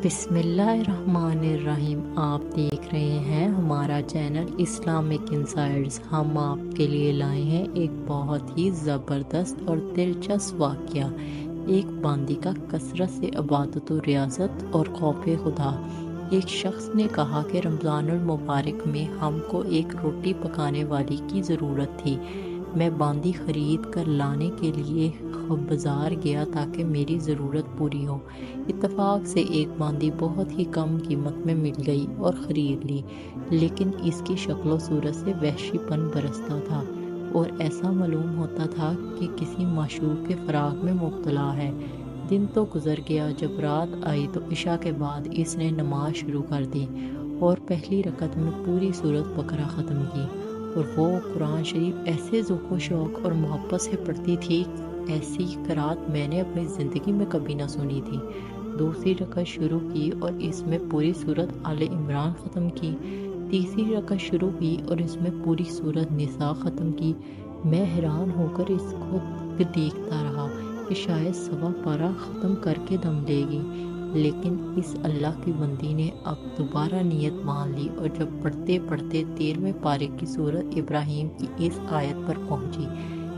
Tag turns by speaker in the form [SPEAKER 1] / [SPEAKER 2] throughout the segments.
[SPEAKER 1] بسم اللہ الرحمن الرحیم۔ آپ دیکھ رہے ہیں ہمارا چینل اسلامک انسائٹس۔ ہم آپ کے لیے لائے ہیں ایک بہت ہی زبردست اور دلچسپ واقعہ، ایک باندی کا کثرت سے عبادت و ریاضت اور خوف خدا۔ ایک شخص نے کہا کہ رمضان المبارک میں ہم کو ایک روٹی پکانے والی کی ضرورت تھی۔ میں باندی خرید کر لانے کے لیے بازار گیا تاکہ میری ضرورت پوری ہو۔ اتفاق سے ایک باندی بہت ہی کم قیمت میں مل گئی اور خرید لی، لیکن اس کی شکل و صورت سے وحشی پن برستا تھا اور ایسا معلوم ہوتا تھا کہ کسی معشوق کے فراق میں مبتلا ہے۔ دن تو گزر گیا، جب رات آئی تو عشاء کے بعد اس نے نماز شروع کر دی اور پہلی رکعت میں پوری سورۃ بقرہ ختم کی، اور وہ قرآن شریف ایسے ذوق و شوق اور محبت سے پڑھتی تھی، ایسی قرات میں نے اپنی زندگی میں کبھی نہ سنی تھی۔ دوسری رکعت شروع کی اور اس میں پوری سورۃ آل عمران ختم کی۔ تیسری رکعت شروع کی اور اس میں پوری سورۃ نساء ختم کی۔ میں حیران ہو کر اس کو دیکھتا رہا کہ شاید سوا پارہ ختم کر کے دم لے گی، لیکن اس اللہ کی بندی نے اب دوبارہ نیت مان لی، اور جب پڑھتے پڑھتے 13ویں پارے کی سورۃ ابراہیم کی اس آیت پر پہنچی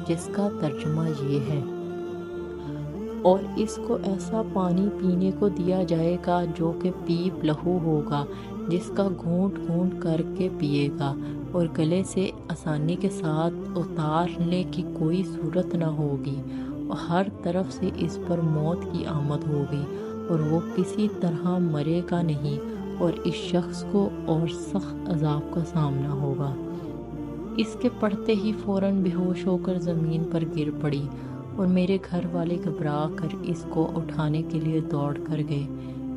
[SPEAKER 1] جس کا ترجمہ یہ ہے: اور اس کو ایسا پانی پینے کو دیا جائے گا جو کہ پیپ لہو ہوگا، جس کا گھونٹ گھونٹ کر کے پیے گا، اور گلے سے آسانی کے ساتھ اتارنے کی کوئی صورت نہ ہوگی، اور ہر طرف سے اس پر موت کی آمد ہوگی اور وہ کسی طرح مرے گا نہیں، اور اس شخص کو اور سخت عذاب کا سامنا ہوگا۔ اس کے پڑھتے ہی فوراً بے ہوش ہو کر زمین پر گر پڑی، اور میرے گھر والے گھبرا کر اس کو اٹھانے کے لیے دوڑ کر گئے۔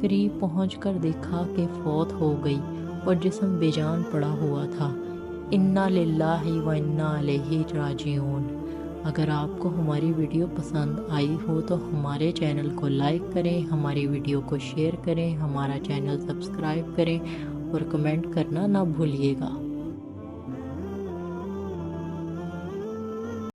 [SPEAKER 1] قریب پہنچ کر دیکھا کہ فوت ہو گئی اور جسم بے جان پڑا ہوا تھا۔ انا للہ و انا الیہ راجعون۔ اگر آپ کو ہماری ویڈیو پسند آئی ہو تو ہمارے چینل کو لائک کریں، ہماری ویڈیو کو شیئر کریں، ہمارا چینل سبسکرائب کریں اور کمنٹ کرنا نہ بھولیے گا۔